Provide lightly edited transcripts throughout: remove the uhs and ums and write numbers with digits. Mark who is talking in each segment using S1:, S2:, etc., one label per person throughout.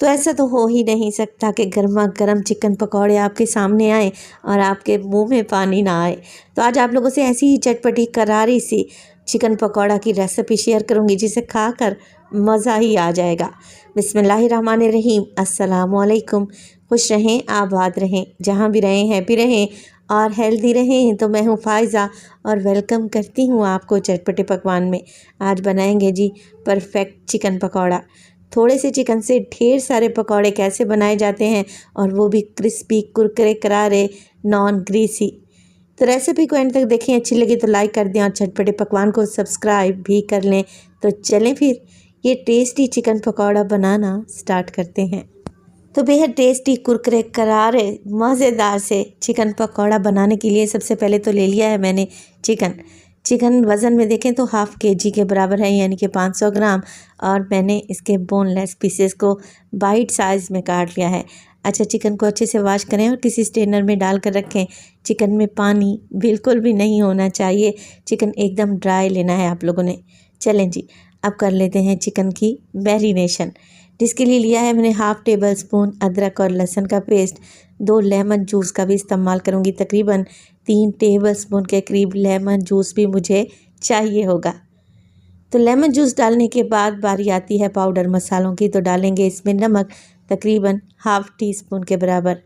S1: तो ऐसा तो हो ही नहीं सकता कि गर्मा गर्म चिकन पकौड़े आपके सामने आए और आपके मुंह में पानी ना आए। तो आज आप लोगों से ऐसी ही चटपटी करारी सी चिकन पकौड़ा की रेसिपी शेयर करूंगी जिसे खाकर मज़ा ही आ जाएगा। बिस्मिल्लाहिर्रहमानिर्रहीम। अस्सलामुअलैकुम। खुश रहें, आबाद रहें, जहाँ भी रहें हैप्पी रहें और हेल्दी रहें। तो मैं हूँ फ़ायज़ा और वेलकम करती हूँ आपको चटपटे पकवान में। आज बनाएंगे जी परफेक्ट चिकन पकौड़ा। थोड़े से चिकन से ढेर सारे पकौड़े कैसे बनाए जाते हैं और वो भी क्रिस्पी, कुरकुरे, करारे, नॉन ग्रीसी। तो रेसिपी को एंड तक देखें, अच्छी लगी तो लाइक कर दें और चटपटे पकवान को सब्सक्राइब भी कर लें। तो चलें फिर ये टेस्टी चिकन पकौड़ा बनाना स्टार्ट करते हैं। तो बेहद टेस्टी, कुरकुरे, करारे, मज़ेदार से चिकन पकौड़ा बनाने के लिए सबसे पहले तो ले लिया है मैंने चिकन वज़न में देखें तो हाफ़ केजी के बराबर है, यानी कि 500 ग्राम। और मैंने इसके बोनलेस पीसेस को बाइट साइज़ में काट लिया है। अच्छा, चिकन को अच्छे से वॉश करें और किसी स्ट्रेनर में डाल कर रखें। चिकन में पानी बिल्कुल भी नहीं होना चाहिए, चिकन एकदम ड्राई लेना है आप लोगों ने। चलें जी, अब कर लेते हैं चिकन की मैरिनेशन, जिसके लिए लिया है मैंने हाफ़ टेबल स्पून अदरक और लहसुन का पेस्ट। 2 लेमन जूस का भी इस्तेमाल करूँगी, तकरीबन 3 टेबल स्पून के करीब लेमन जूस भी मुझे चाहिए होगा। तो लेमन जूस डालने के बाद बारी आती है पाउडर मसालों की। तो डालेंगे इसमें नमक, तकरीबन हाफ़ टी स्पून के बराबर।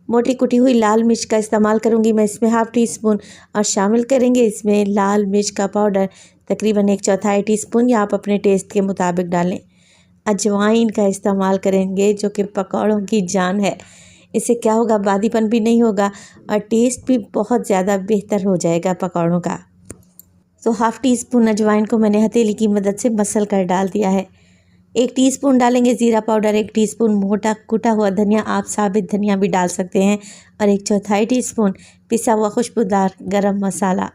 S1: मोटी कुटी हुई लाल मिर्च का इस्तेमाल करूँगी मैं इसमें हाफ़ टी स्पून, और शामिल करेंगे इसमें लाल मिर्च का पाउडर तकरीबन 1/4 टीस्पून, या आप अपने टेस्ट के मुताबिक डालें। अजवाइन का इस्तेमाल करेंगे जो कि पकौड़ों की जान है। इससे क्या होगा, बादीपन भी नहीं होगा और टेस्ट भी बहुत ज़्यादा बेहतर हो जाएगा पकौड़ों का। तो हाफ़ टी स्पून अजवाइन को मैंने हथेली की मदद से मसल कर डाल दिया है। 1 टीस्पून डालेंगे ज़ीरा पाउडर, 1 टीस्पून मोटा कुटा हुआ धनिया, आप साबित धनिया भी डाल सकते हैं, और 1/4 टीस्पून पिसा हुआ खुशबूदार गरम मसाला।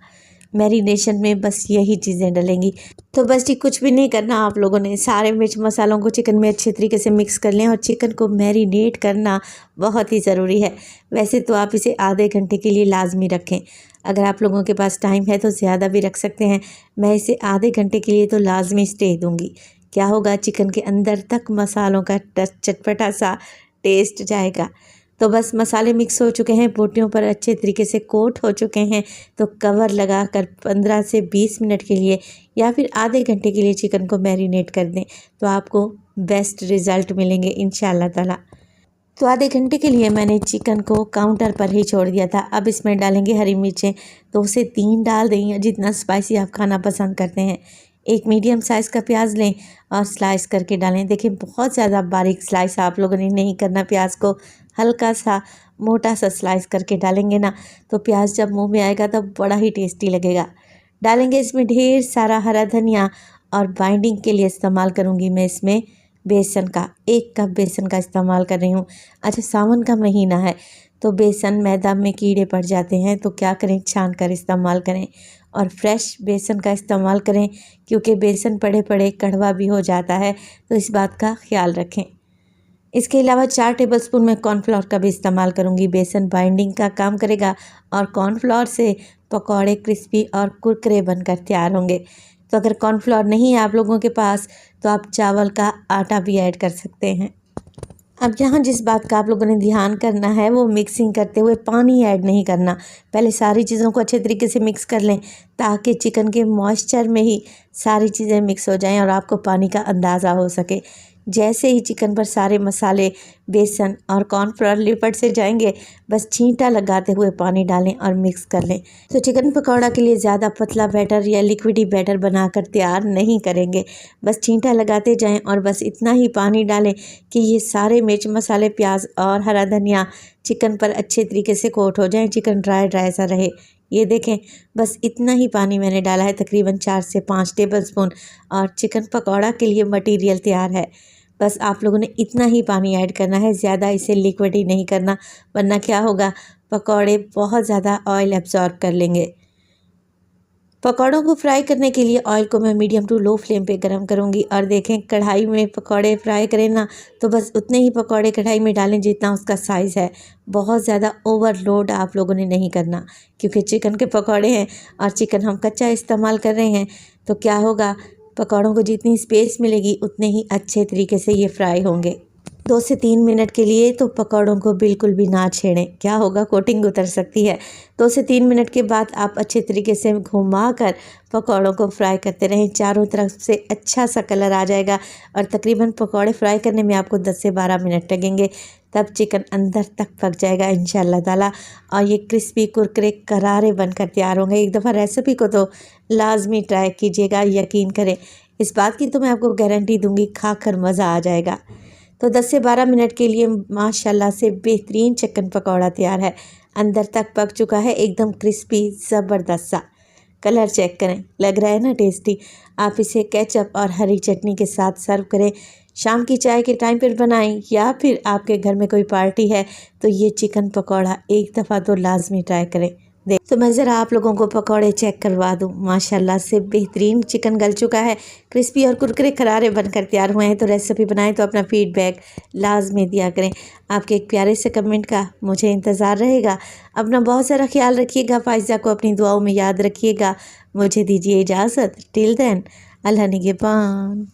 S1: मैरिनेशन में बस यही चीज़ें डलेंगी। तो बस जी कुछ भी नहीं करना आप लोगों ने, सारे मिर्च मसालों को चिकन में अच्छे तरीके से मिक्स कर लें। और चिकन को मैरिनेट करना बहुत ही ज़रूरी है। वैसे तो आप इसे आधे घंटे के लिए लाजमी रखें, अगर आप लोगों के पास टाइम है तो ज़्यादा भी रख सकते हैं। मैं इसे आधे घंटे के लिए तो लाजमी स्टे दूँगी। क्या होगा, चिकन के अंदर तक मसालों का चटपटा सा टेस्ट जाएगा। तो बस मसाले मिक्स हो चुके हैं, बोटियों पर अच्छे तरीके से कोट हो चुके हैं। तो कवर लगाकर 15 से 20 मिनट के लिए या फिर आधे घंटे के लिए चिकन को मैरिनेट कर दें, तो आपको बेस्ट रिज़ल्ट मिलेंगे इंशाल्लाह ताला। तो आधे घंटे के लिए मैंने चिकन को काउंटर पर ही छोड़ दिया था। अब इसमें डालेंगे हरी मिर्चें, तो उसे 3 डाल दें, जितना स्पाइसी आप खाना पसंद करते हैं। 1 मीडियम साइज़ का प्याज लें और स्लाइस करके डालें। देखिए, बहुत ज़्यादा बारीक स्लाइस आप लोगों ने नहीं करना प्याज को, हल्का सा मोटा सा स्लाइस करके डालेंगे ना, तो प्याज जब मुंह में आएगा तब बड़ा ही टेस्टी लगेगा। डालेंगे इसमें ढेर सारा हरा धनिया, और बाइंडिंग के लिए इस्तेमाल करूँगी मैं इसमें बेसन का 1 कप बेसन का इस्तेमाल कर रही हूँ। अच्छा, सावन का महीना है तो बेसन मैदा में कीड़े पड़ जाते हैं, तो क्या करें, छान कर इस्तेमाल करें और फ्रेश बेसन का इस्तेमाल करें, क्योंकि बेसन पड़े पड़े कड़वा भी हो जाता है, तो इस बात का ख्याल रखें। इसके अलावा 4 टेबलस्पून मैं कॉर्नफ्लोर का भी इस्तेमाल करूँगी। बेसन बाइंडिंग का काम करेगा और कॉर्नफ्लोर से पकौड़े क्रिस्पी और कुरकुरे बनकर तैयार होंगे। तो अगर कॉर्नफ्लोर नहीं है आप लोगों के पास तो आप चावल का आटा भी ऐड कर सकते हैं। अब यहाँ जिस बात का आप लोगों ने ध्यान करना है, वो मिक्सिंग करते हुए पानी ऐड नहीं करना। पहले सारी चीज़ों को अच्छे तरीके से मिक्स कर लें, ताकि चिकन के मॉइस्चर में ही सारी चीज़ें मिक्स हो जाएं और आपको पानी का अंदाज़ा हो सके। जैसे ही चिकन पर सारे मसाले, बेसन और कॉर्नफ्लोर लिपट से जाएंगे, बस छींटा लगाते हुए पानी डालें और मिक्स कर लें। तो चिकन पकौड़ा के लिए ज़्यादा पतला बैटर या लिक्विडी बैटर बनाकर तैयार नहीं करेंगे, बस छींटा लगाते जाएं और बस इतना ही पानी डालें कि ये सारे मिर्च मसाले, प्याज और हरा धनिया चिकन पर अच्छे तरीके से कोट हो जाएं, चिकन ड्राई ड्राई सा रहे। ये देखें, बस इतना ही पानी मैंने डाला है, तकरीबन 4 से 5 टेबलस्पून, और चिकन पकौड़ा के लिए मटेरियल तैयार है। बस आप लोगों ने इतना ही पानी ऐड करना है, ज़्यादा इसे लिक्विड ही नहीं करना, वरना क्या होगा, पकौड़े बहुत ज़्यादा ऑयल एब्जॉर्ब कर लेंगे। पकौड़ों को फ्राई करने के लिए ऑयल को मैं मीडियम टू लो फ्लेम पे गरम करूँगी। और देखें, कढ़ाई में पकौड़े फ्राई करें ना, तो बस उतने ही पकौड़े कढ़ाई में डालें जितना उसका साइज़ है। बहुत ज़्यादा ओवरलोड आप लोगों ने नहीं करना, क्योंकि चिकन के पकौड़े हैं और चिकन हम कच्चा इस्तेमाल कर रहे हैं। तो क्या होगा, पकौड़ों को जितनी स्पेस मिलेगी उतने ही अच्छे तरीके से ये फ्राई होंगे। 2 से 3 मिनट के लिए तो पकौड़ों को बिल्कुल भी ना छेड़ें, क्या होगा कोटिंग उतर सकती है। 2 से 3 मिनट के बाद आप अच्छे तरीके से घुमाकर पकौड़ों को फ्राई करते रहें। चारों तरफ से अच्छा सा कलर आ जाएगा और तकरीबन पकौड़े फ्राई करने में आपको 10 से 12 मिनट लगेंगे। तब चिकन अंदर तक पक जाएगा इंशाल्लाह ताला और ये क्रिस्पी कुरकुरे करारे बनकर तैयार होंगे। एक दफ़ा रेसिपी को तो लाजमी ट्राई कीजिएगा, यकीन करें इस बात की तो मैं आपको गारंटी दूंगी, खाकर मज़ा आ जाएगा। तो 10 से 12 मिनट के लिए माशाल्लाह से बेहतरीन चिकन पकौड़ा तैयार है। अंदर तक पक चुका है, एकदम क्रिस्पी ज़बरदस्त सा। कलर चेक करें, लग रहा है ना टेस्टी। आप इसे केचप और हरी चटनी के साथ सर्व करें। शाम की चाय के टाइम पर बनाएं या फिर आपके घर में कोई पार्टी है तो ये चिकन पकौड़ा एक दफ़ा तो लाजमी ट्राई करें। तो मैं ज़रा आप लोगों को पकौड़े चेक करवा दूं। माशाल्लाह से बेहतरीन चिकन गल चुका है, क्रिस्पी और कुरकुरे करारे बनकर तैयार हुए हैं। तो रेसिपी बनाएं तो अपना फीडबैक लाजमी दिया करें। आपके एक प्यारे से कमेंट का मुझे इंतज़ार रहेगा। अपना बहुत सारा ख्याल रखिएगा। फाइज़ा को अपनी दुआओं में याद रखिएगा। मुझे दीजिए इजाज़त। टिल देन, अल्लाह निगहबान।